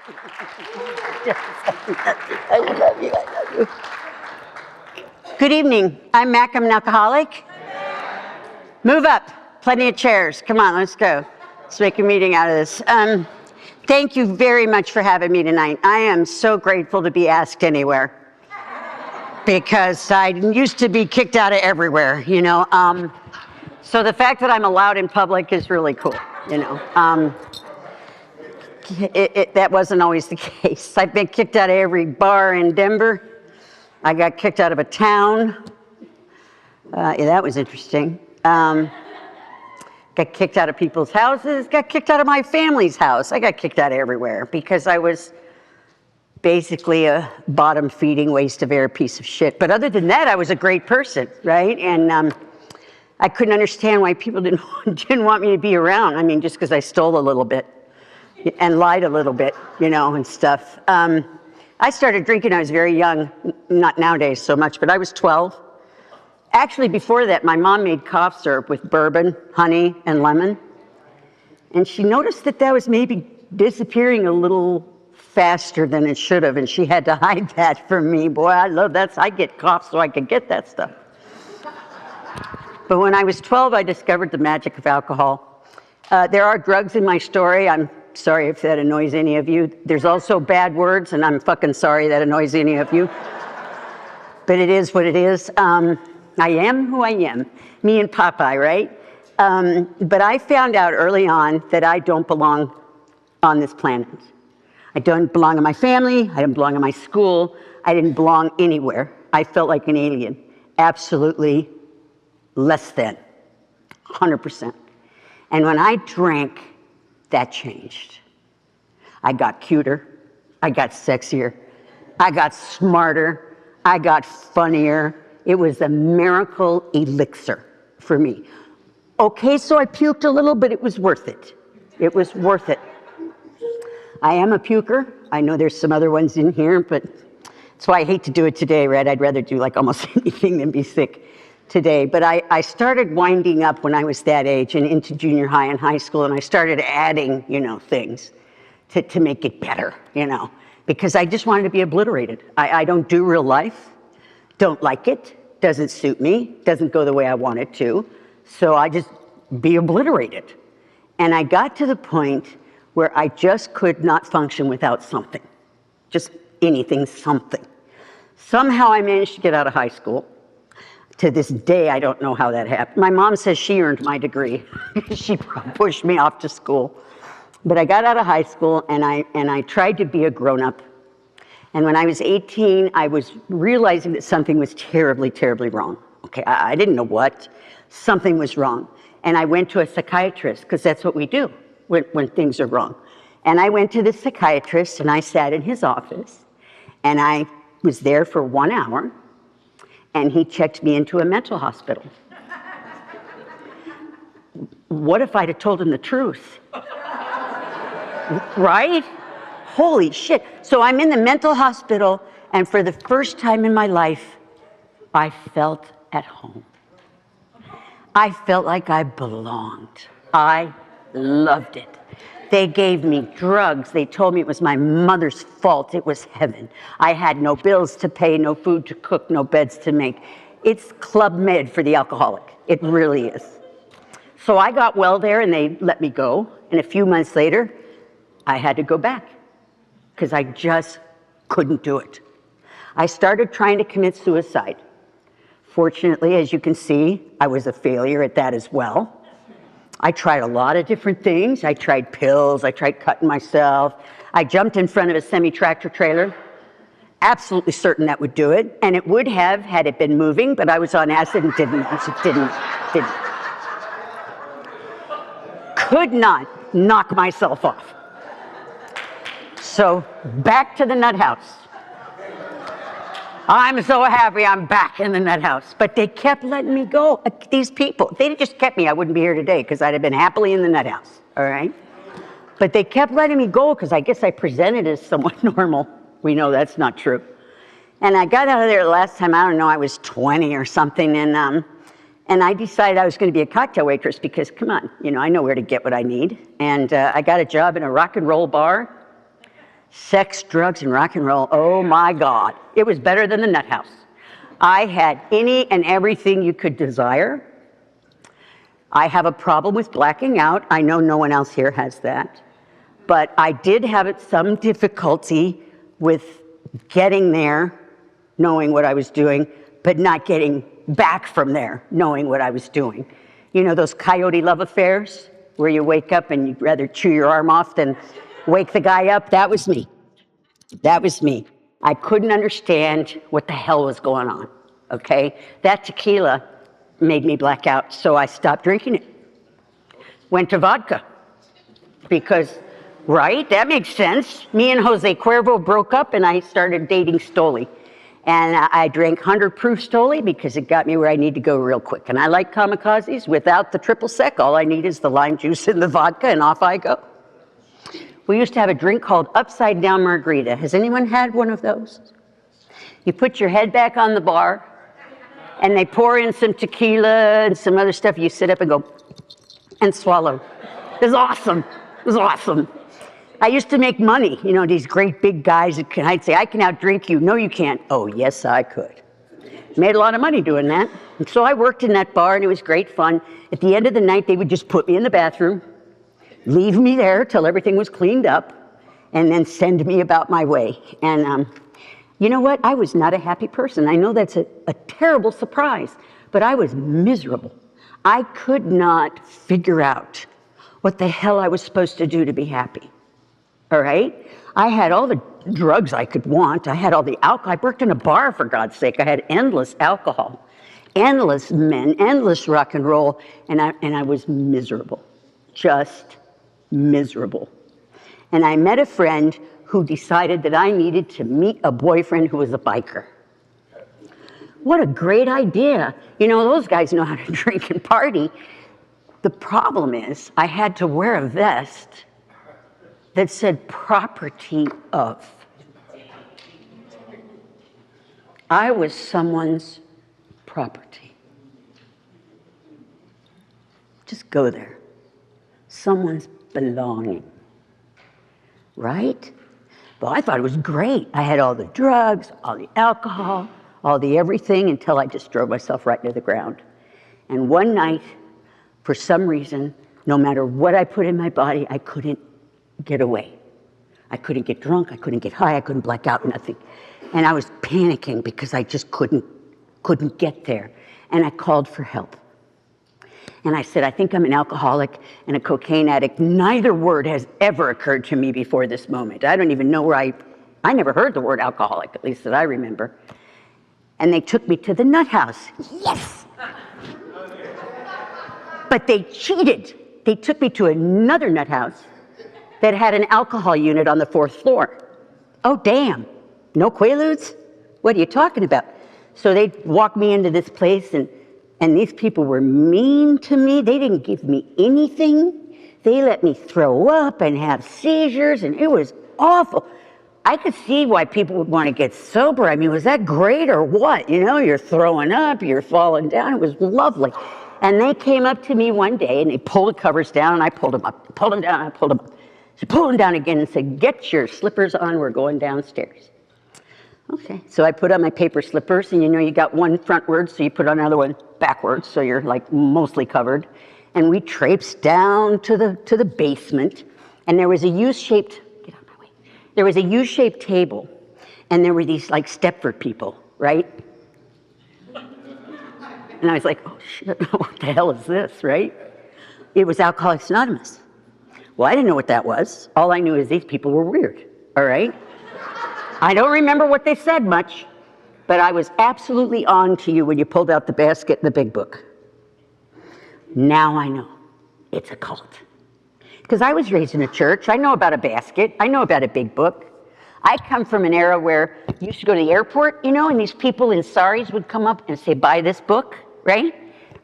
I love you. I love you. Good evening. I'm Mac. I'm an alcoholic. Move up. Plenty of chairs. Come on, let's go. Let's make a meeting out of this. Thank you very much for having me tonight. I am so grateful to be asked anywhere because I used to be kicked out of everywhere, you know. So the fact that I'm allowed in public is really cool, you know. That wasn't always the case. I've been kicked out of every bar in Denver. I got kicked out of a town. Yeah, that was interesting. Got kicked out of people's houses, got kicked out of my family's house. I got kicked out of everywhere because I was basically a bottom-feeding waste of air piece of shit. But other than that, I was a great person, right? And I couldn't understand why people didn't want me to be around. I mean, just because I stole a little bit and lied a little bit, you know, and stuff. I started drinking when I was very young, not nowadays so much, but I was 12. Actually, before that, my mom made cough syrup with bourbon, honey, and lemon. And she noticed that that was maybe disappearing a little faster than it should have, and she had to hide that from me. Boy, I love that. I get cough so I could get that stuff. But when I was 12, I discovered the magic of alcohol. There are drugs in my story. I'm sorry if that annoys any of you. There's also bad words, and I'm fucking sorry that annoys any of you. But it is what it is. I am who I am, me and Popeye, right? But I found out early on that I don't belong on this planet. I don't belong in my family, I didn't belong in my school, I didn't belong anywhere. I felt like an alien, absolutely less than, 100%. And when I drank, that changed. I got cuter, I got sexier, I got smarter, I got funnier. It was a miracle elixir for me. Okay, so I puked a little, but it was worth it. It was worth it. I am a puker. I know there's some other ones in here, but that's why I hate to do it today, right? I'd rather do like almost anything than be sick today. But I started winding up when I was that age and into junior high and high school, and I started adding, you know, things to make it better, you know, because I just wanted to be obliterated. I don't do real life. Don't like it, doesn't suit me, doesn't go the way I want it to, so I just be obliterated. And I got to the point where I just could not function without something, just anything, something. Somehow I managed to get out of high school. To this day, I don't know how that happened. My mom says she earned my degree. She pushed me off to school. But I got out of high school and I tried to be a grown-up. And when I was 18, I was realizing that something was terribly, terribly wrong. Okay, I didn't know what. Something was wrong. And I went to a psychiatrist, because that's what we do when things are wrong. And I went to the psychiatrist, and I sat in his office, and I was there for 1 hour, and he checked me into a mental hospital. What if I'd have told him the truth? Right? Holy shit. So I'm in the mental hospital, and for the first time in my life, I felt at home. I felt like I belonged. I loved it. They gave me drugs. They told me it was my mother's fault. It was heaven. I had no bills to pay, no food to cook, no beds to make. It's Club Med for the alcoholic. It really is. So I got well there, and they let me go. And a few months later, I had to go back, because I just couldn't do it. I started trying to commit suicide. Fortunately, as you can see, I was a failure at that as well. I tried a lot of different things. I tried pills, I tried cutting myself. I jumped in front of a semi-tractor trailer, absolutely certain that would do it. And it would have, had it been moving, but I was on acid and didn't. Could not knock myself off. So back to the nut house. I'm so happy I'm back in the nut house. But they kept letting me go. These people, if they'd just kept me, I wouldn't be here today, because I'd have been happily in the nut house, all right? But they kept letting me go because I guess I presented as somewhat normal. We know that's not true. And I got out of there the last time, I don't know, I was 20 or something, and I decided I was going to be a cocktail waitress because, come on, you know, I know where to get what I need. And I got a job in a rock and roll bar. Sex, drugs, and rock and roll. Oh my God. It was better than the nut house. I had any and everything you could desire. I have a problem with blacking out. I know no one else here has that. But I did have some difficulty with getting there, knowing what I was doing, but not getting back from there, knowing what I was doing. You know those coyote love affairs where you wake up and you'd rather chew your arm off than wake the guy up? That was me. That was me. I couldn't understand what the hell was going on, okay? That tequila made me black out, so I stopped drinking it. Went to vodka because, right, that makes sense. Me and Jose Cuervo broke up and I started dating Stoli. And I drank 100 proof Stoli because it got me where I need to go real quick. And I like kamikazes. Without the triple sec, all I need is the lime juice and the vodka, and off I go. We used to have a drink called upside down margarita. Has anyone had one of those? You put your head back on the bar, and they pour in some tequila and some other stuff. You sit up and go, and swallow. It was awesome. It was awesome. I used to make money, you know, these great big guys, I'd say, I can outdrink you. No, you can't. Oh, yes, I could. Made a lot of money doing that. And so I worked in that bar, and it was great fun. At the end of the night, they would just put me in the bathroom, leave me there till everything was cleaned up, and then send me about my way. And you know what? I was not a happy person. I know that's a terrible surprise, but I was miserable. I could not figure out what the hell I was supposed to do to be happy. All right? I had all the drugs I could want. I had all the alcohol. I worked in a bar, for God's sake. I had endless alcohol, endless men, endless rock and roll, and I was miserable, just miserable. And I met a friend who decided that I needed to meet a boyfriend who was a biker. What a great idea. You know, those guys know how to drink and party. The problem is I had to wear a vest that said property of. I was someone's property. Just go there. Someone's belonging. Right? Well, I thought it was great. I had all the drugs, all the alcohol, all the everything, until I just drove myself right to the ground. And one night, for some reason, no matter what I put in my body, I couldn't get away. I couldn't get drunk, I couldn't get high, I couldn't black out, nothing. And I was panicking because I just couldn't get there. And I called for help. And I said, I think I'm an alcoholic and a cocaine addict. Neither word has ever occurred to me before this moment. I don't even know where I never heard the word alcoholic, at least that I remember. And they took me to the nut house. Yes! But they cheated. They took me to another nut house that had an alcohol unit on the 4th floor. Oh, damn. No Quaaludes? What are you talking about? So they walked me into this place, and these people were mean to me. They didn't give me anything. They let me throw up and have seizures, and it was awful. I could see why people would want to get sober. I mean, was that great or what? You know, you're throwing up, you're falling down. It was lovely. And they came up to me one day, and they pulled the covers down, and I pulled them up. Pulled them down, I pulled them up. She pulled them down again and said, get your slippers on, we're going downstairs. Okay, so I put on my paper slippers, and you know you got one frontward, so you put on another one backwards, so you're like mostly covered. And we traipsed down to the basement, and there was a U-shaped, get out of my way, there was a U-shaped table, and there were these like Stepford people, right? And I was like, oh shit, what the hell is this, right? It was Alcoholics Anonymous. Well, I didn't know what that was. All I knew is these people were weird, all right? I don't remember what they said much, but I was absolutely on to you when you pulled out the basket and the big book. Now I know. It's a cult. Because I was raised in a church. I know about a basket. I know about a big book. I come from an era where you used to go to the airport, you know, and these people in saris would come up and say, buy this book, right?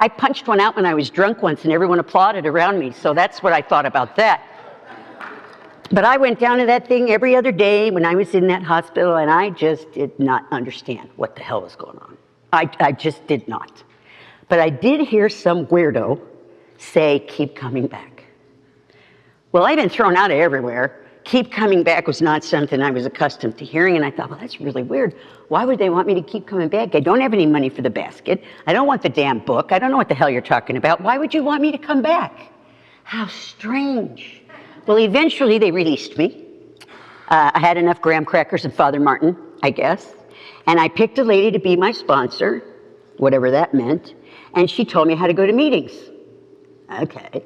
I punched one out when I was drunk once, and everyone applauded around me, so that's what I thought about that. But I went down to that thing every other day when I was in that hospital, and I just did not understand what the hell was going on. I just did not. But I did hear some weirdo say, keep coming back. Well, I've been thrown out of everywhere. keep coming back was not something I was accustomed to hearing, and I thought, well, that's really weird. Why would they want me to keep coming back? I don't have any money for the basket. I don't want the damn book. I don't know what the hell you're talking about. Why would you want me to come back? How strange. Well, eventually they released me. I had enough graham crackers and Father Martin, I guess, and I picked a lady to be my sponsor, whatever that meant, and she told me how to go to meetings. Okay.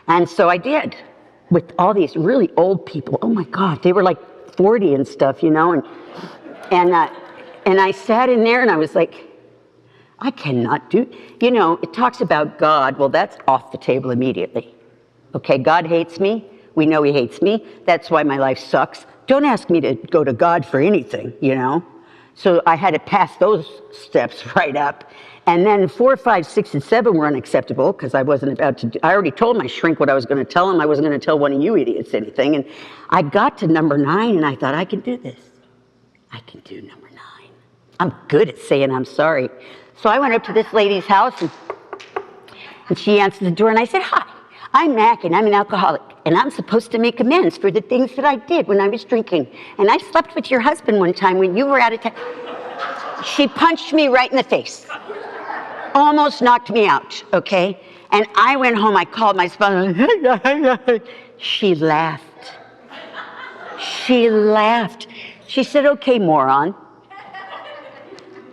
And so I did, with all these really old people. Oh my God, they were like 40 and stuff, you know, and I sat in there and I was like, I cannot do, you know, it talks about God. Well, that's off the table immediately. Okay, God hates me. We know he hates me. That's why my life sucks. Don't ask me to go to God for anything, you know. So I had to pass those steps right up. And then 4, 5, 6, and 7 were unacceptable because I wasn't about to I already told my shrink what I was going to tell him. I wasn't going to tell one of you idiots anything. And I got to number 9 and I thought, I can do this. I can do number 9. I'm good at saying I'm sorry. So I went up to this lady's house and she answered the door and I said, hi, I'm Mac and I'm an alcoholic and I'm supposed to make amends for the things that I did when I was drinking. And I slept with your husband one time when you were out of town. She punched me right in the face. Almost knocked me out, okay? And I went home, I called my spouse. She laughed. She laughed. She said, okay, moron.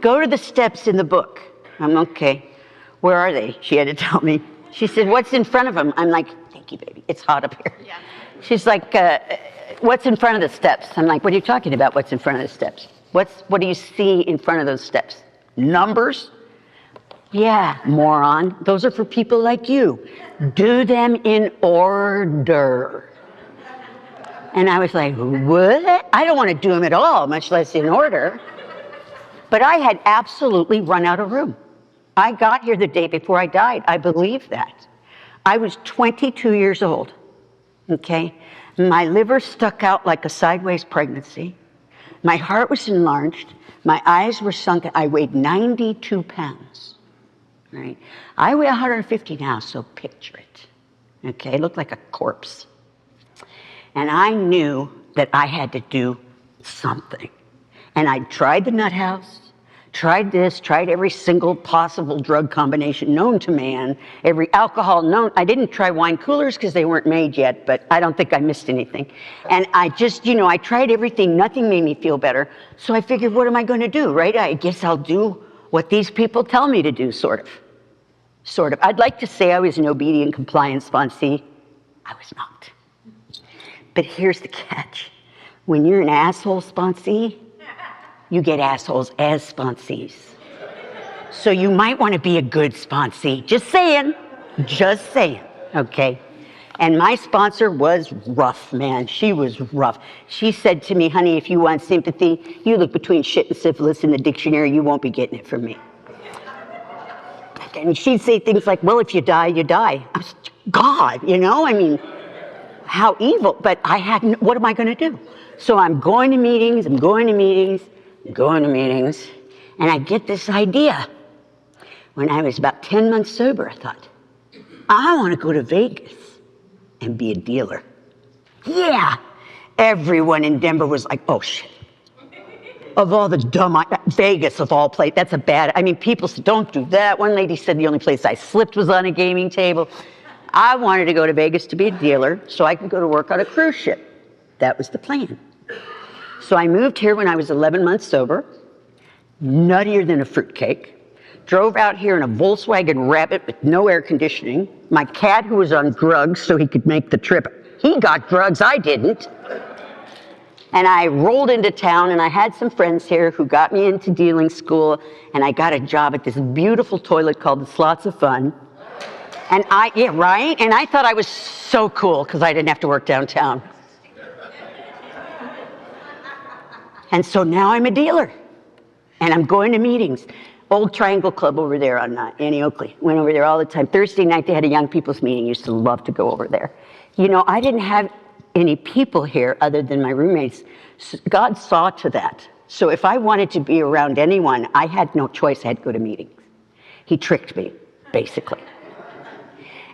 Go to the steps in the book. I'm okay. Where are they? She had to tell me. She said, what's in front of them? I'm like, thank you, baby. It's hot up here. Yeah. She's like, what's in front of the steps? I'm like, what are you talking about, what's in front of the steps? What do you see in front of those steps? Numbers? Yeah, moron. Those are for people like you. Do them in order. And I was like, what? I don't want to do them at all, much less in order. But I had absolutely run out of room. I got here the day before I died. I believe that. I was 22 years old, okay? My liver stuck out like a sideways pregnancy. My heart was enlarged. My eyes were sunken. I weighed 92 pounds. Right? I weigh 150 now, so picture it. Okay, I look like a corpse. And I knew that I had to do something. And I tried the nut house, tried this, tried every single possible drug combination known to man, every alcohol known. I didn't try wine coolers because they weren't made yet, but I don't think I missed anything. And I just, you know, I tried everything. Nothing made me feel better. So I figured, what am I going to do, right? I guess I'll do what these people tell me to do, sort of. I'd like to say I was an obedient, compliant sponsee. I was not. But here's the catch. When you're an asshole sponsee, you get assholes as sponsees. So you might want to be a good sponsee. Just saying, okay? And my sponsor was rough, man. She was rough. She said to me, honey, if you want sympathy, you look between shit and syphilis in the dictionary, you won't be getting it from me. And she'd say things like, well, if you die, you die. I was, God, you know, I mean, how evil. But I had, what am I going to do? So I'm going to meetings, and I get this idea. When I was about 10 months sober, I thought, I want to go to Vegas and be a dealer. Yeah. Everyone in Denver was like, oh, shit. Of all the dumb, Vegas of all places, that's a bad, I mean, people said, don't do that. One lady said the only place I slipped was on a gaming table. I wanted to go to Vegas to be a dealer so I could go to work on a cruise ship. That was the plan. So I moved here when I was 11 months sober, nuttier than a fruitcake, drove out here in a Volkswagen Rabbit with no air conditioning. My cat, who was on drugs so he could make the trip, he got drugs, I didn't. And I rolled into town, and I had some friends here who got me into dealing school, and I got a job at this beautiful toilet called the Slots of Fun. And yeah, right? And I thought I was so cool because I didn't have to work downtown. And so now I'm a dealer, and I'm going to meetings. Old Triangle Club over there on Annie Oakley. Went over there all the time. Thursday night, they had a young people's meeting. Used to love to go over there. You know, I didn't have any people here other than my roommates. God saw to that. So if I wanted to be around anyone, I had no choice. I had to go to meetings. He tricked me, basically.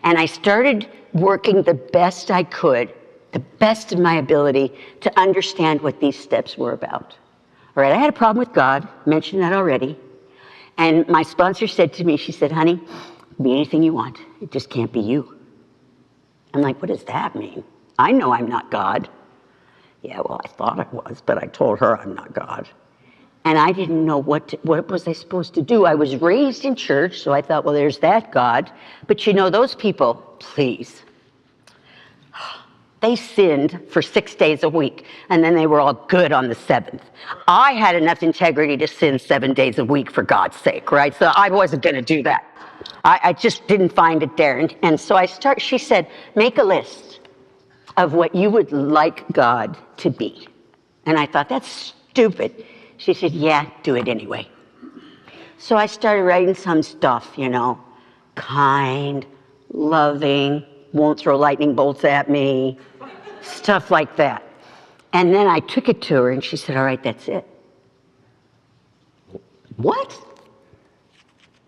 And I started working the best I could the best of my ability to understand what these steps were about. All right, I had a problem with God, mentioned that already. And my sponsor said to me, she said, honey, be anything you want. It just can't be you. I'm like, what does that mean? I know I'm not God. Yeah, well, I thought I was, but I told her I'm not God. And I didn't know what was I supposed to do. I was raised in church, so I thought, well, there's that God. But you know, those people, please, they sinned for 6 days a week, and then they were all good on the seventh. I had enough integrity to sin 7 days a week, for God's sake, right? So I wasn't going to do that. I just didn't find it there. And so she said, make a list of what you would like God to be. And I thought, that's stupid. She said, yeah, do it anyway. So I started writing some stuff, you know, kind, loving, won't throw lightning bolts at me, stuff like that. And then I took it to her and she said, all right, that's it. What?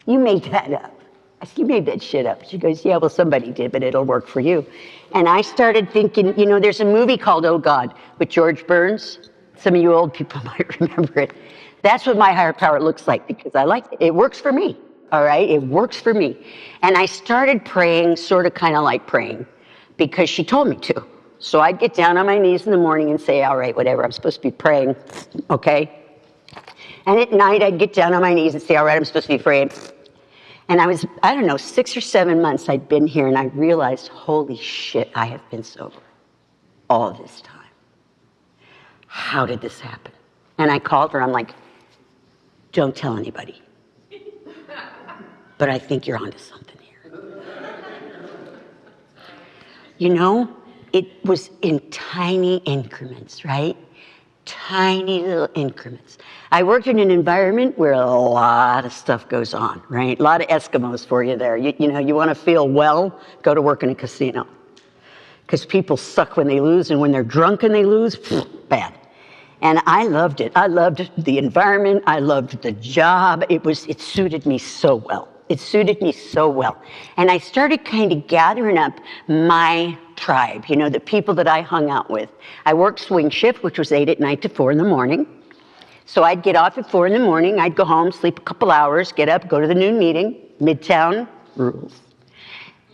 You made that up. I said, you made that shit up. She goes, yeah, well, somebody did, but it'll work for you. And I started thinking, you know, there's a movie called Oh God with George Burns. Some of you old people might remember it. That's what my higher power looks like, because I like it. It works for me, all right? It works for me. And I started praying, sort of kind of like praying, because she told me to. So I'd get down on my knees in the morning and say, all right, whatever, I'm supposed to be praying, okay? And at night, I'd get down on my knees and say, all right, I'm supposed to be praying. And I was, I don't know, 6 or 7 months I'd been here, and I realized, holy shit, I have been sober all this time. How did this happen? And I called her, I'm like, don't tell anybody. But I think you're onto something here. You know, it was in tiny increments, right? Tiny little increments. I worked in an environment where a lot of stuff goes on, right? A lot of Eskimos for you there. You know, you want to feel well, go to work in a casino. Because people suck when they lose, and when they're drunk and they lose, bad. And I loved it. I loved the environment. I loved the job. It suited me so well. It suited me so well. And I started kind of gathering up my tribe, you know, the people that I hung out with. I worked swing shift, which was 8 at night to 4 in the morning. So I'd get off at 4 in the morning. I'd go home, sleep a couple hours, get up, go to the noon meeting, Midtown rules.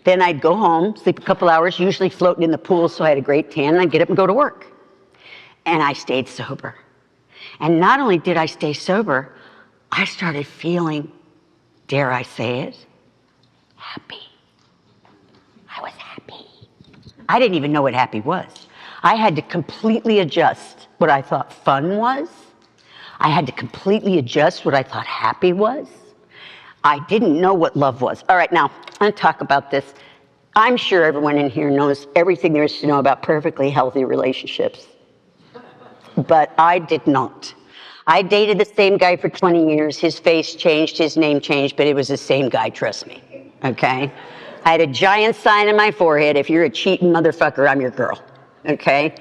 Then I'd go home, sleep a couple hours, usually floating in the pool, so I had a great tan, and I'd get up and go to work. And I stayed sober. And not only did I stay sober, I started feeling, dare I say it, happy. I was happy. I didn't even know what happy was. I had to completely adjust what I thought fun was. I had to completely adjust what I thought happy was. I didn't know what love was. All right, now, I'm going to talk about this. I'm sure everyone in here knows everything there is to know about perfectly healthy relationships. But I did not. I dated the same guy for 20 years. His face changed, his name changed, but it was the same guy, trust me, okay? I had a giant sign on my forehead, if you're a cheating motherfucker, I'm your girl, okay?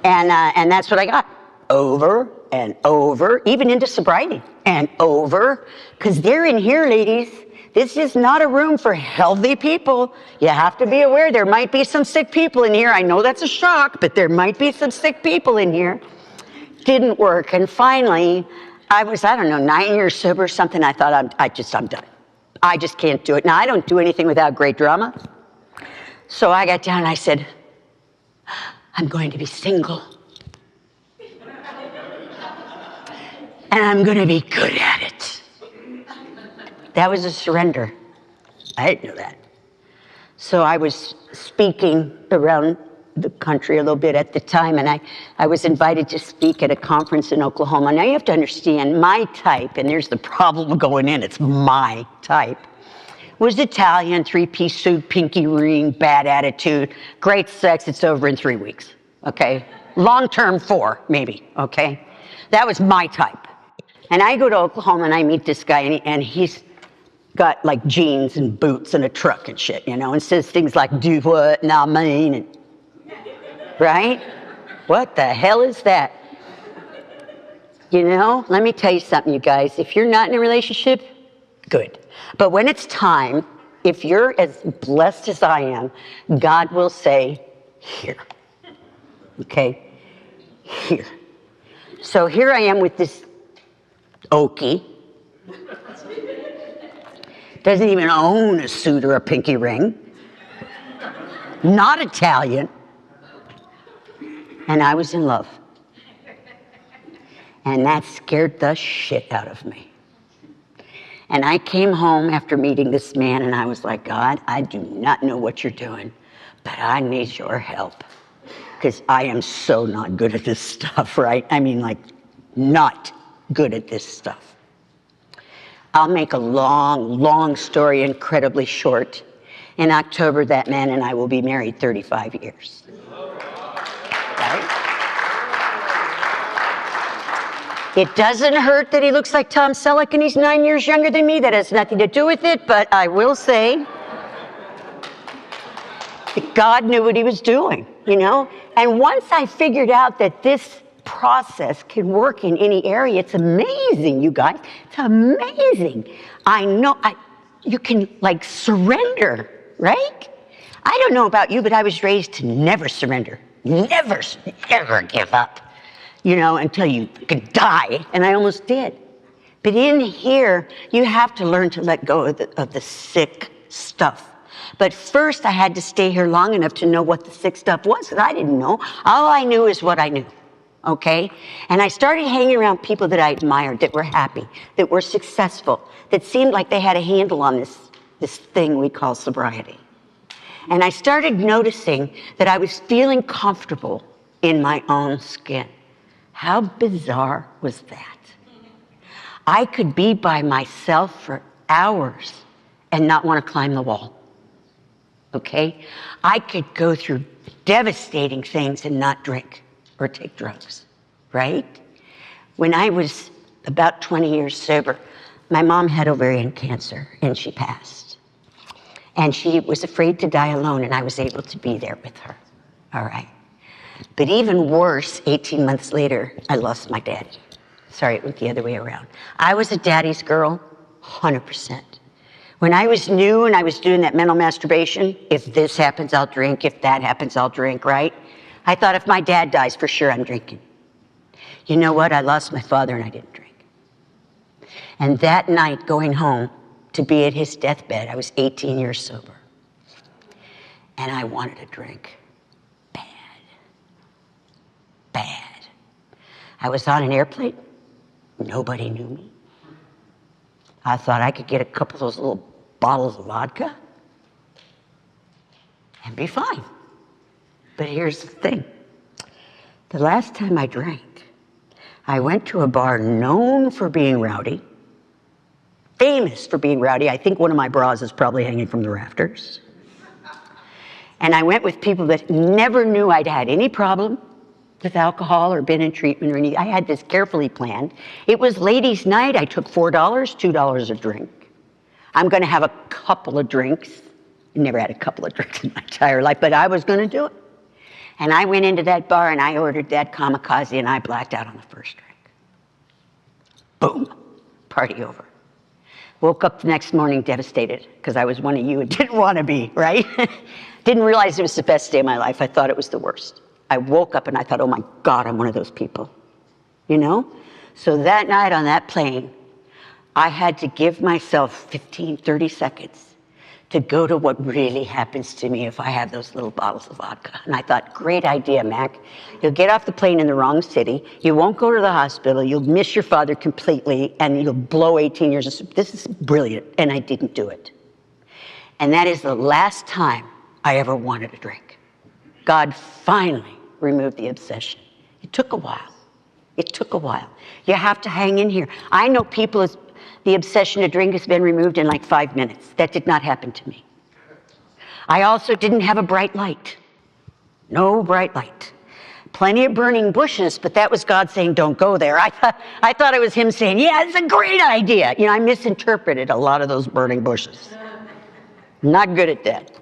And that's what I got, over and over, even into sobriety, and over, because they're in here, ladies. This is not a room for healthy people. You have to be aware there might be some sick people in here. I know that's a shock, but there might be some sick people in here. Didn't work. And finally, I was, I don't know, 9 years sober or something. I thought, I'm done. I just can't do it. Now, I don't do anything without great drama. So I got down and I said, I'm going to be single. And I'm going to be good at it. That was a surrender. I didn't know that. So I was speaking around the country a little bit at the time, and I was invited to speak at a conference in Oklahoma. Now you have to understand, my type, and there's the problem going in, it's my type, was Italian, 3-piece suit, pinky ring, bad attitude, great sex, it's over in 3 weeks, okay? Long-term 4, maybe, okay? That was my type. And I go to Oklahoma and I meet this guy, and he's got like jeans and boots and a truck and shit, you know, and says things like, do what, and I mean, and right? What the hell is that? You know, let me tell you something, you guys. If you're not in a relationship, good. But when it's time, if you're as blessed as I am, God will say, here. okay? Here. So here I am with this Okie. Doesn't even own a suit or a pinky ring. Not Italian. And I was in love. And that scared the shit out of me. And I came home after meeting this man and I was like, God, I do not know what you're doing, but I need your help. Because I am so not good at this stuff, right? I mean, like, not good at this stuff. I'll make a long, long story incredibly short. In October, that man and I will be married 35 years. Right? It doesn't hurt that he looks like Tom Selleck and he's 9 years younger than me. That has nothing to do with it, but I will say that God knew what he was doing, you know? And once I figured out that this process can work in any area, it's amazing, you guys. It's amazing. I know, you can like surrender, right? I don't know about you, but I was raised to never surrender. Never, never give up. You know, until you could die, and I almost did. But in here, you have to learn to let go of the sick stuff. But first, I had to stay here long enough to know what the sick stuff was, because I didn't know. All I knew is what I knew, okay? And I started hanging around people that I admired, that were happy, that were successful, that seemed like they had a handle on this thing we call sobriety. And I started noticing that I was feeling comfortable in my own skin. How bizarre was that? I could be by myself for hours and not want to climb the wall, okay? I could go through devastating things and not drink or take drugs, right? When I was about 20 years sober, my mom had ovarian cancer and she passed. And she was afraid to die alone and I was able to be there with her, all right? But even worse, 18 months later, I lost my daddy. Sorry, it went the other way around. I was a daddy's girl, 100%. When I was new and I was doing that mental masturbation, if this happens, I'll drink. If that happens, I'll drink, right? I thought if my dad dies, for sure I'm drinking. You know what? I lost my father and I didn't drink. And that night, going home to be at his deathbed, I was 18 years sober. And I wanted a drink. Bad. I was on an airplane. Nobody knew me. I thought I could get a couple of those little bottles of vodka and be fine. But here's the thing. The last time I drank, I went to a bar known for being rowdy, famous for being rowdy. I think one of my bras is probably hanging from the rafters. And I went with people that never knew I'd had any problem with alcohol or been in treatment or anything. I had this carefully planned. It was ladies' night. I took $4, $2 a drink. I'm going to have a couple of drinks. I never had a couple of drinks in my entire life, but I was going to do it. And I went into that bar and I ordered that kamikaze and I blacked out on the first drink. Boom. Party over. Woke up the next morning devastated because I was one of you and didn't want to be, right? Didn't realize it was the best day of my life. I thought it was the worst. I woke up and I thought, oh my God, I'm one of those people, you know? So that night on that plane, I had to give myself 15, 30 seconds to go to what really happens to me if I have those little bottles of vodka. And I thought, great idea, Mac. You'll get off the plane in the wrong city. You won't go to the hospital. You'll miss your father completely and you'll blow 18 years. This is brilliant. And I didn't do it. And that is the last time I ever wanted a drink. God finally removed the obsession. It took a while. It took a while. You have to hang in here. I know people, the obsession to drink has been removed in like 5 minutes. That did not happen to me. I also didn't have a bright light. No bright light. Plenty of burning bushes, but that was God saying, don't go there. I thought it was him saying, yeah, it's a great idea. You know, I misinterpreted a lot of those burning bushes. Not good at that.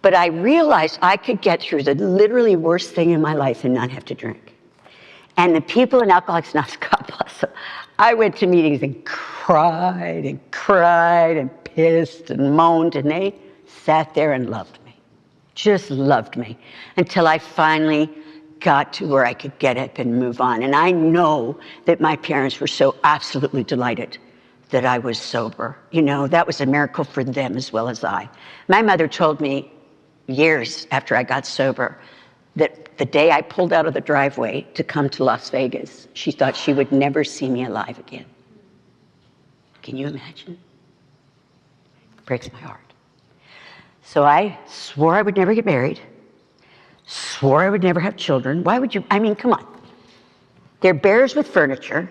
But I realized I could get through the literally worst thing in my life and not have to drink. And the people in Alcoholics Anonymous, God bless them, I went to meetings and cried and pissed and moaned, and they sat there and loved me. Just loved me. Until I finally got to where I could get up and move on. And I know that my parents were so absolutely delighted that I was sober. You know, that was a miracle for them as well as I. My mother told me years after I got sober that the day I pulled out of the driveway to come to Las Vegas, she thought she would never see me alive again. Can you imagine? It breaks my heart. So I swore I would never get married, swore I would never have children. Why would you? I mean, come on. They're bears with furniture.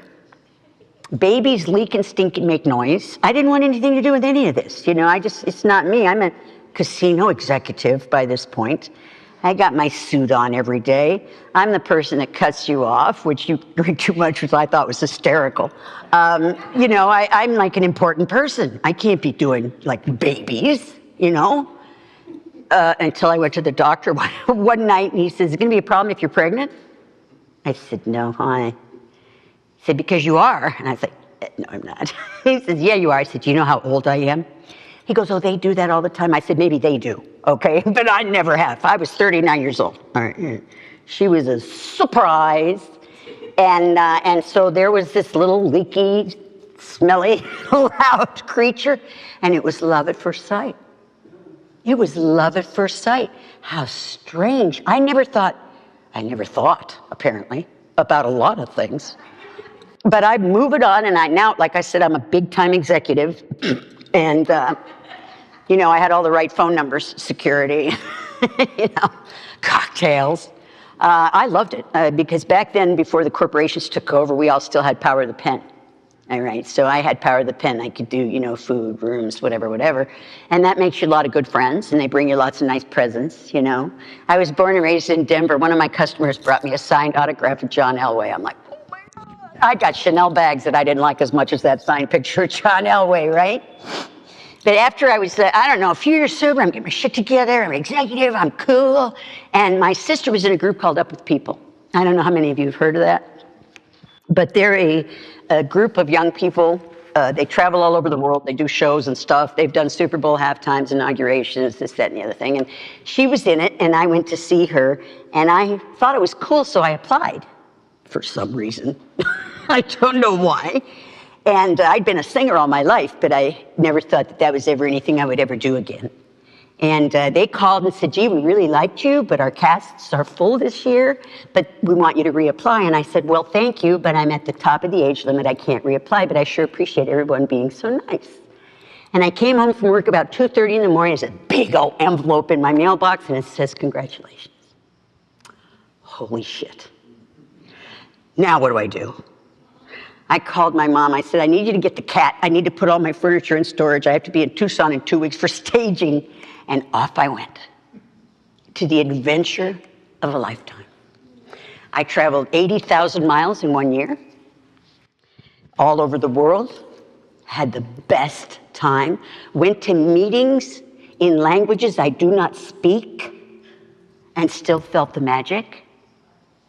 Babies leak and stink and make noise. I didn't want anything to do with any of this. You know, it's not me. I'm a casino executive by this point. I got my suit on every day. I'm the person that cuts you off, which you drink too much, which I thought was hysterical. You know, I'm like an important person. I can't be doing like babies, you know, until I went to the doctor one night and he says, is it going to be a problem if you're pregnant? I said, no, honey. He said, because you are. And I said, no, I'm not. He says, yeah, you are. I said, do you know how old I am? He goes, oh, they do that all the time. I said, maybe they do, okay? But I never have. I was 39 years old. All right. She was a surprise. And so there was this little leaky, smelly, loud creature, and it was love at first sight. It was love at first sight. How strange. I never thought, apparently, about a lot of things. But I move it on, and I now, like I said, I'm a big-time executive. And, you know, I had all the right phone numbers, security, you know, cocktails. I loved it because back then, before the corporations took over, we all still had power of the pen. All right, so I had power of the pen. I could do, you know, food, rooms, whatever. And that makes you a lot of good friends, and they bring you lots of nice presents, you know. I was born and raised in Denver. One of my customers brought me a signed autograph of John Elway. I'm like, oh my God. I got Chanel bags that I didn't like as much as that signed picture of John Elway, right? But after I was, I don't know, a few years sober, I'm getting my shit together, I'm an executive, I'm cool. And my sister was in a group called Up With People. I don't know how many of you have heard of that. But they're a group of young people. They travel all over the world. They do shows and stuff. They've done Super Bowl halftimes, inaugurations, this, that, and the other thing. And she was in it, and I went to see her. And I thought it was cool, so I applied for some reason. I don't know why. And I'd been a singer all my life, but I never thought that was ever anything I would ever do again. And they called and said, gee, we really liked you, but our casts are full this year, but we want you to reapply. And I said, well, thank you, but I'm at the top of the age limit. I can't reapply, but I sure appreciate everyone being so nice. And I came home from work about 2:30 in the morning. There's a big old envelope in my mailbox, and it says, congratulations. Holy shit. Now what do I do? I called my mom. I said, I need you to get the cat. I need to put all my furniture in storage. I have to be in Tucson in 2 weeks for staging. And off I went to the adventure of a lifetime. I traveled 80,000 miles in 1 year, all over the world, had the best time, went to meetings in languages I do not speak, and still felt the magic.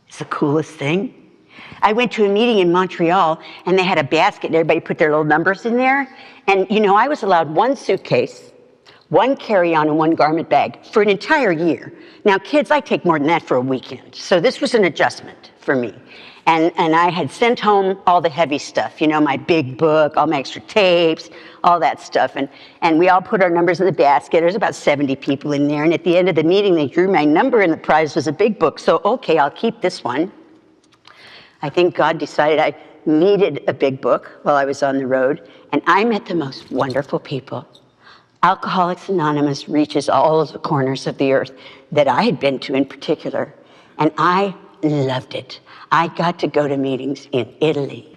It's the coolest thing. I went to a meeting in Montreal, and they had a basket, and everybody put their little numbers in there. And, you know, I was allowed one suitcase, one carry-on, and one garment bag for an entire year. Now, kids, I take more than that for a weekend. So this was an adjustment for me. And I had sent home all the heavy stuff, you know, my big book, all my extra tapes, all that stuff. And we all put our numbers in the basket. There's about 70 people in there. And at the end of the meeting, they drew my number, and the prize was a big book. So, okay, I'll keep this one. I think God decided I needed a big book while I was on the road. And I met the most wonderful people. Alcoholics Anonymous reaches all of the corners of the earth that I had been to in particular. And I loved it. I got to go to meetings in Italy,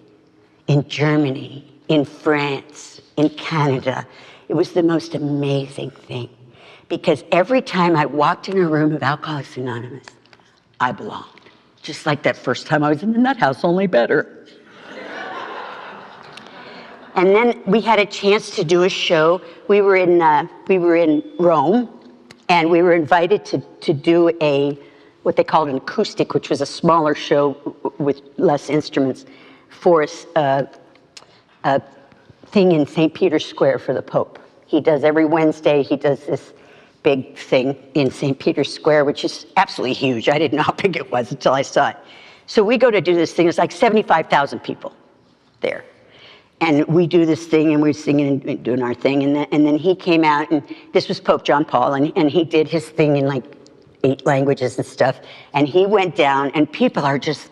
in Germany, in France, in Canada. It was the most amazing thing. Because every time I walked in a room of Alcoholics Anonymous, I belonged. Just like that first time I was in the nut house, only better. And then we had a chance to do a show. We were in Rome, and we were invited to do what they called an acoustic, which was a smaller show with less instruments, for a thing in St. Peter's Square for the Pope. He does every Wednesday. He does this big thing in St. Peter's Square, which is absolutely huge. I didn't know how big it was until I saw it. So we go to do this thing. It's like 75,000 people there. And we do this thing, and we're singing and doing our thing. And then he came out, and this was Pope John Paul, and he did his thing in like 8 languages and stuff. And he went down, and people are just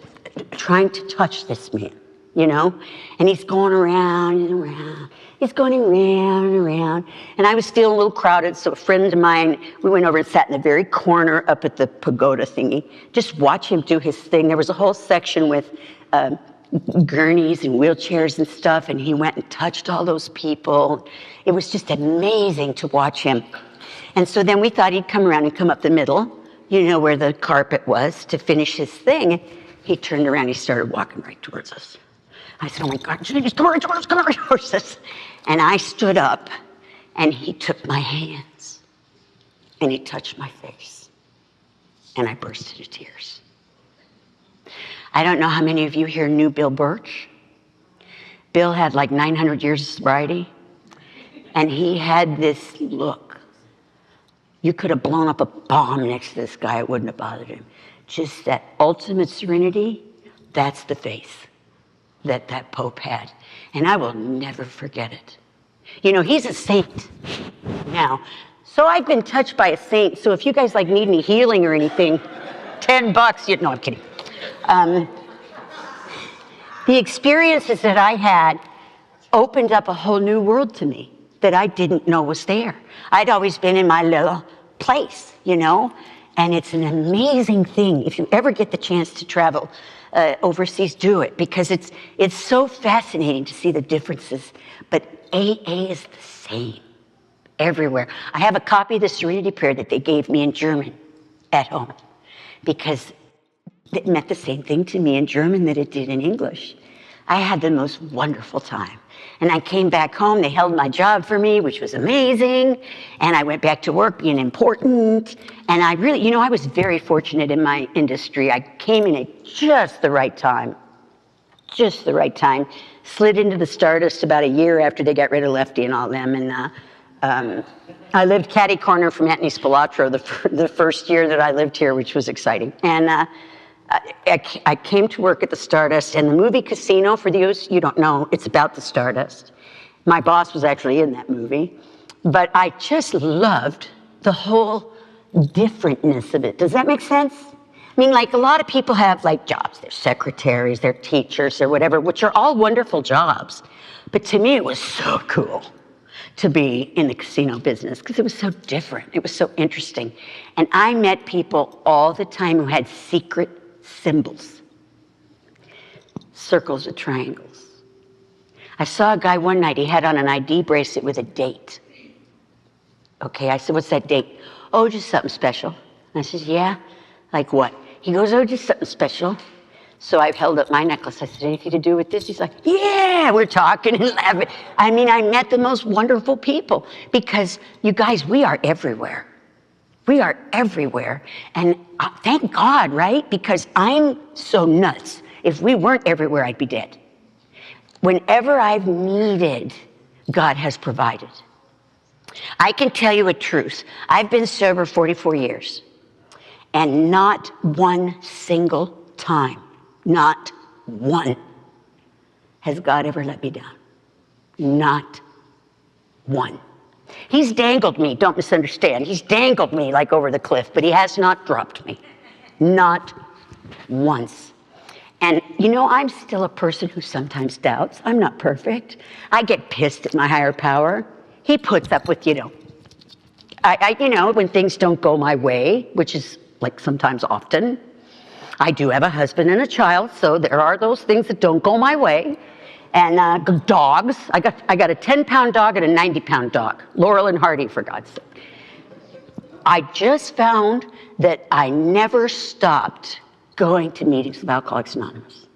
trying to touch this man, you know? And he's going around and around. He's going around and around. And I was feeling a little crowded, so a friend of mine, we went over and sat in the very corner up at the pagoda thingy. Just watch him do his thing. There was a whole section with gurneys and wheelchairs and stuff, and he went and touched all those people. It was just amazing to watch him. And so then we thought he'd come around and come up the middle, you know, where the carpet was, to finish his thing. He turned around, he started walking right towards us. I said, oh my God, Jesus, come right towards us. And I stood up, and he took my hands, and he touched my face, and I burst into tears. I don't know how many of you here knew Bill Birch. Bill had like 900 years of sobriety, and he had this look. You could have blown up a bomb next to this guy, it wouldn't have bothered him. Just that ultimate serenity, that's the face that Pope had. And I will never forget it. You know, he's a saint now. So I've been touched by a saint, so if you guys like need any healing or anything, $10, no, I'm kidding. The experiences that I had opened up a whole new world to me that I didn't know was there. I'd always been in my little place, you know, and it's an amazing thing. If you ever get the chance to travel overseas, do it, because it's so fascinating to see the differences. But AA is the same everywhere. I have a copy of the Serenity Prayer that they gave me in German at home, because it meant the same thing to me in German that it did in English. I had the most wonderful time. And I came back home, they held my job for me, which was amazing. And I went back to work being important. And I really, you know, I was very fortunate in my industry. I came in at just the right time. Just the right time. Slid into the Stardust about a year after they got rid of Lefty and all them. And I lived catty corner from Anthony Spilatro the first year that I lived here, which was exciting. And I came to work at the Stardust, and the movie Casino, for those you don't know, it's about the Stardust. My boss was actually in that movie, but I just loved the whole differentness of it. Does that make sense? I mean, like, a lot of people have like jobs. They're secretaries, they're teachers, or whatever, which are all wonderful jobs. But to me, it was so cool to be in the casino business, because it was so different. It was so interesting. And I met people all the time who had secret symbols, circles or triangles. I saw a guy one night, he had on an ID bracelet with a date. Okay, I said, what's that date? Oh, just something special. And I said, yeah, like what? He goes, oh, just something special. So I held up my necklace. I said, anything to do with this? He's like, yeah, we're talking and laughing. I mean, I met the most wonderful people, because you guys, we are everywhere. We are everywhere. And thank God, right? Because I'm so nuts. If we weren't everywhere, I'd be dead. Whenever I've needed, God has provided. I can tell you a truth. I've been sober 44 years, and not one single time, not one, has God ever let me down. Not one. He's dangled me, don't misunderstand. He's dangled me like over the cliff, but he has not dropped me. Not once. And you know, I'm still a person who sometimes doubts. I'm not perfect. I get pissed at my higher power. He puts up with, you know, when things don't go my way, which is like sometimes often. I do have a husband and a child, so there are those things that don't go my way. And dogs. I got a 10-pound dog and a 90-pound dog. Laurel and Hardy, for God's sake. I just found that I never stopped going to meetings of Alcoholics Anonymous,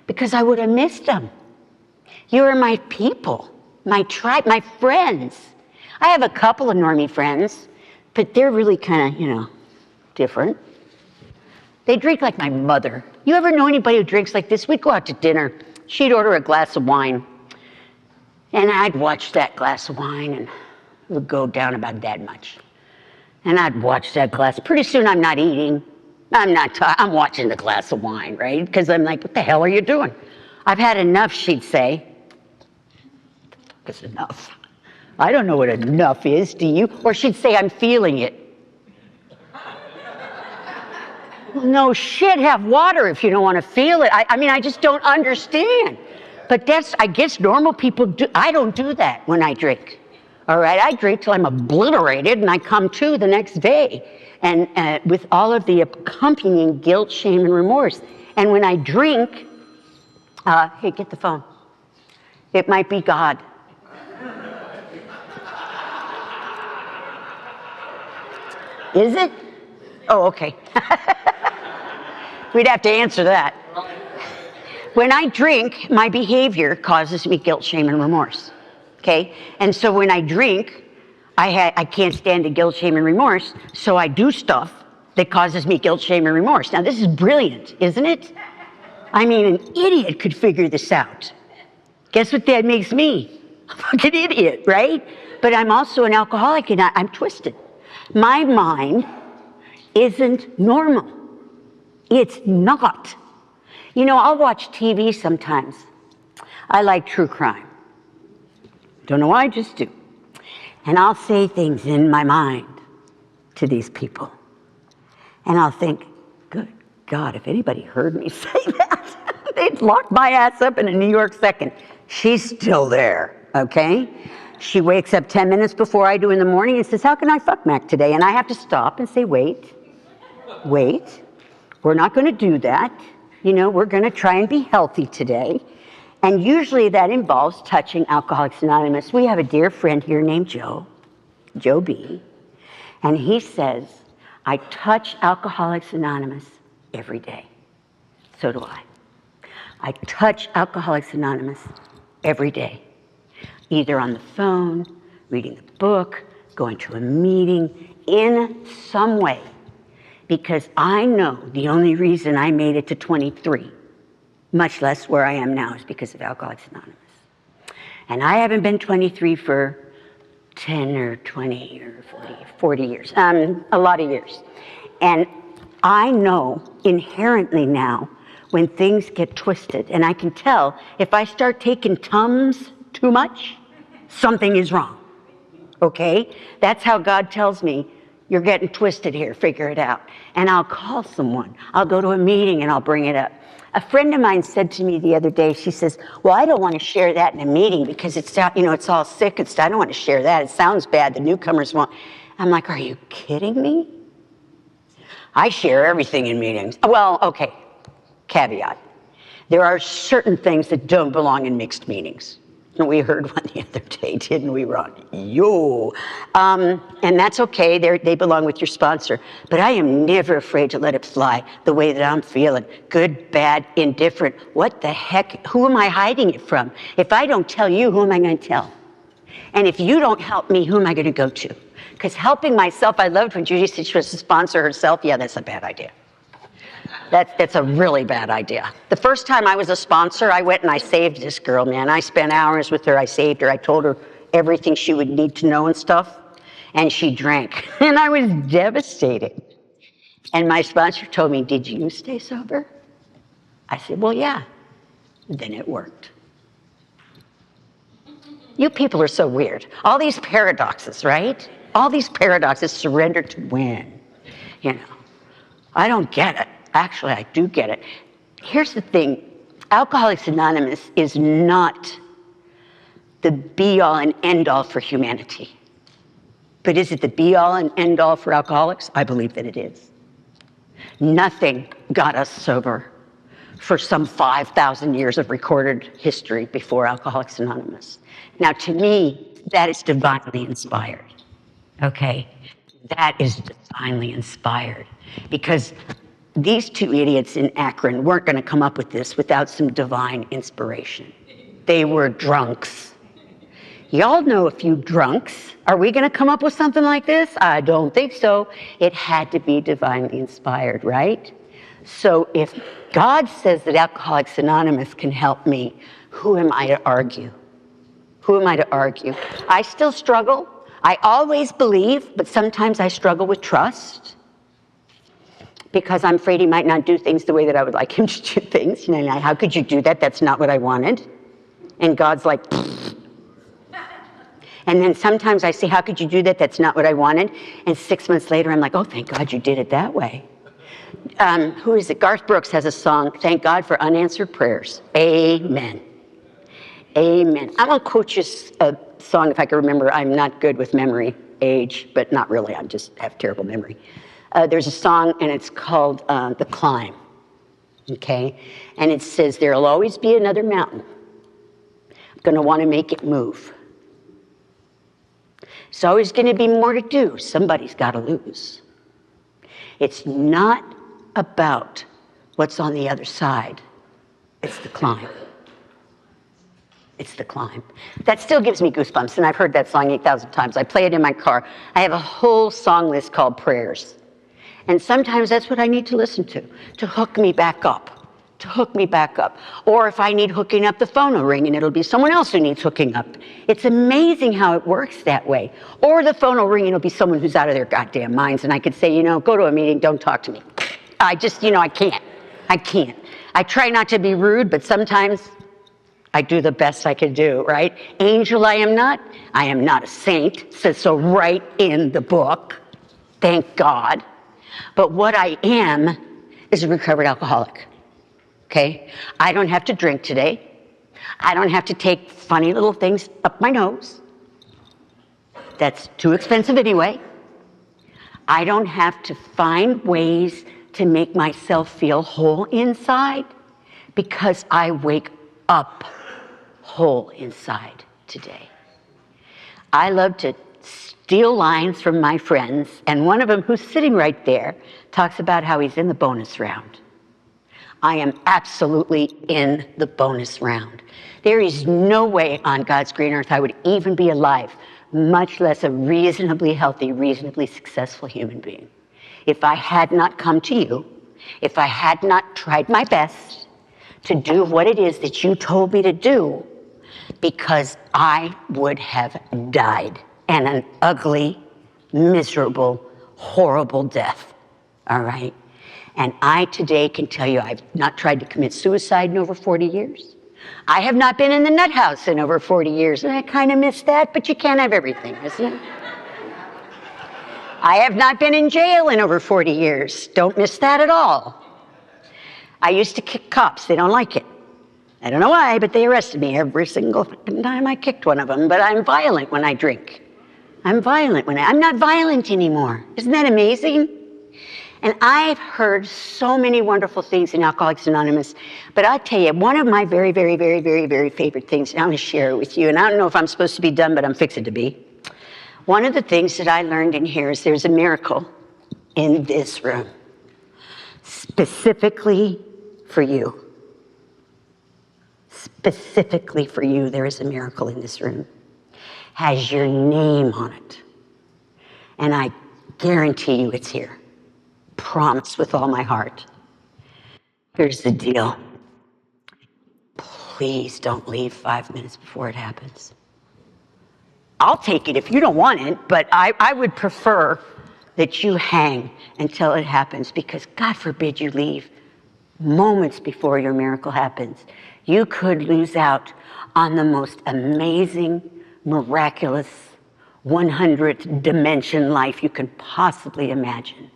because I would have missed them. You are my people, my tribe, my friends. I have a couple of normie friends, but they're really kind of, you know, different. They drink like my mother. You ever know anybody who drinks like this? We'd go out to dinner. She'd order a glass of wine, and I'd watch that glass of wine, and it would go down about that much. And I'd watch that glass. Pretty soon I'm not eating. I'm watching the glass of wine, right? Because I'm like, what the hell are you doing? I've had enough, she'd say. What the fuck is enough? I don't know what enough is, do you? Or she'd say, I'm feeling it. Well, no shit, have water if you don't want to feel it. I mean, I just don't understand. But I guess normal people do. I don't do that when I drink. All right, I drink till I'm obliterated and I come to the next day. And with all of the accompanying guilt, shame, and remorse. And when I drink, hey, get the phone. It might be God. Is it? Oh, okay. We'd have to answer that. When I drink, my behavior causes me guilt, shame, and remorse. Okay? And so when I drink, I can't stand the guilt, shame, and remorse, so I do stuff that causes me guilt, shame, and remorse. Now, this is brilliant, isn't it? I mean, an idiot could figure this out. Guess what that makes me? A fucking idiot, right? But I'm also an alcoholic, and I'm twisted. My mind isn't normal. It's not. You know, I'll watch TV sometimes. I like true crime. Don't know why, I just do. And I'll say things in my mind to these people. And I'll think, good God, if anybody heard me say that, they'd lock my ass up in a New York second. She's still there, okay? She wakes up 10 minutes before I do in the morning and says, how can I fuck Mac today? And I have to stop and say, wait, we're not going to do that. You know, we're going to try and be healthy today. And usually that involves touching Alcoholics Anonymous. We have a dear friend here named Joe B. And he says, I touch Alcoholics Anonymous every day. So do I. I touch Alcoholics Anonymous every day. Either on the phone, reading the book, going to a meeting, in some way. Because I know the only reason I made it to 23, much less where I am now, is because of Alcoholics Anonymous. And I haven't been 23 for 10 or 20 or 40 years, a lot of years. And I know inherently now when things get twisted, and I can tell if I start taking Tums too much, something is wrong, okay? That's how God tells me, you're getting twisted here, figure it out. And I'll call someone, I'll go to a meeting and I'll bring it up. A friend of mine said to me the other day, she says, well, I don't want to share that in a meeting because it's, you know, it's all sick and stuff. I don't want to share that. It sounds bad. The newcomers won't. I'm like, are you kidding me? I share everything in meetings. Well, okay, caveat. There are certain things that don't belong in mixed meetings. And we heard one the other day, didn't we, Ron? And that's okay, they belong with your sponsor. But I am never afraid to let it fly the way that I'm feeling. Good, bad, indifferent. What the heck? Who am I hiding it from? If I don't tell you, who am I going to tell? And if you don't help me, who am I going to go to? Because helping myself, I loved when Judy said she was a sponsor herself. Yeah, that's a bad idea. That's a really bad idea. The first time I was a sponsor, I went and I saved this girl, man. I spent hours with her. I saved her. I told her everything she would need to know and stuff. And she drank. And I was devastated. And my sponsor told me, did you stay sober? I said, well, yeah. Then it worked. You people are so weird. All these paradoxes, right? All these paradoxes, surrender to win. You know, I don't get it. Actually, I do get it. Here's the thing. Alcoholics Anonymous is not the be-all and end-all for humanity. But is it the be-all and end-all for alcoholics? I believe that it is. Nothing got us sober for some 5,000 years of recorded history before Alcoholics Anonymous. Now, to me, that is divinely inspired. Okay? That is divinely inspired. Because these two idiots in Akron weren't going to come up with this without some divine inspiration. They were drunks. Y'all know a few drunks. Are we going to come up with something like this? I don't think so. It had to be divinely inspired, right? So if God says that Alcoholics Anonymous can help me, who am I to argue? Who am I to argue? I still struggle. I always believe, but sometimes I struggle with trust because I'm afraid he might not do things the way that I would like him to do things. You know, like, how could you do that? That's not what I wanted. And God's like, pfft. And then sometimes I say, how could you do that? That's not what I wanted. And 6 months later, I'm like, oh, thank God you did it that way. Who is it? Garth Brooks has a song, Thank God for Unanswered Prayers. Amen. Amen. I'm going to quote you a song if I can remember. I'm not good with memory, age, but not really. I just have terrible memory. There's a song, and it's called The Climb. Okay? And it says, there'll always be another mountain. I'm going to want to make it move. There's always going to be more to do. Somebody's got to lose. It's not about what's on the other side. It's the climb. It's the climb. That still gives me goosebumps, and I've heard that song 8,000 times. I play it in my car. I have a whole song list called Prayers. And sometimes that's what I need to listen to hook me back up. To hook me back up. Or if I need hooking up, the phone will ring and it'll be someone else who needs hooking up. It's amazing how it works that way. Or the phone will ring and it'll be someone who's out of their goddamn minds and I could say, you know, go to a meeting, don't talk to me. I just, you know, I can't. I try not to be rude, but sometimes I do the best I can do, right? Angel I am not a saint, says so right in the book. Thank God. But what I am is a recovered alcoholic. Okay? I don't have to drink today. I don't have to take funny little things up my nose. That's too expensive anyway. I don't have to find ways to make myself feel whole inside because I wake up whole inside today. I love to steal lines from my friends, and one of them, who's sitting right there, talks about how he's in the bonus round. I am absolutely in the bonus round. There is no way on God's green earth I would even be alive, much less a reasonably healthy, reasonably successful human being, if I had not come to you, if I had not tried my best to do what it is that you told me to do, because I would have died, and an ugly, miserable, horrible death, all right? And I today can tell you I've not tried to commit suicide in over 40 years. I have not been in the nut house in over 40 years, and I kind of miss that, but you can't have everything, isn't it? I have not been in jail in over 40 years. Don't miss that at all. I used to kick cops. They don't like it. I don't know why, but they arrested me every single time I kicked one of them. But I'm violent when I drink. I'm not violent anymore. Isn't that amazing? And I've heard so many wonderful things in Alcoholics Anonymous, but I'll tell you, one of my very, very, very, very, very favorite things, and I'm going to share it with you, and I don't know if I'm supposed to be done, but I'm fixing to be. One of the things that I learned in here is there's a miracle in this room, specifically for you. Specifically for you, there is a miracle in this room. Has your name on it. And I guarantee you it's here. Promise with all my heart. Here's the deal. Please don't leave 5 minutes before it happens. I'll take it if you don't want it, but I would prefer that you hang until it happens, because God forbid you leave moments before your miracle happens. You could lose out on the most amazing, miraculous, 100th dimension life you can possibly imagine,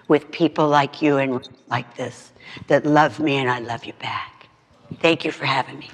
with people like you and like this that love me and I love you back. Thank you for having me.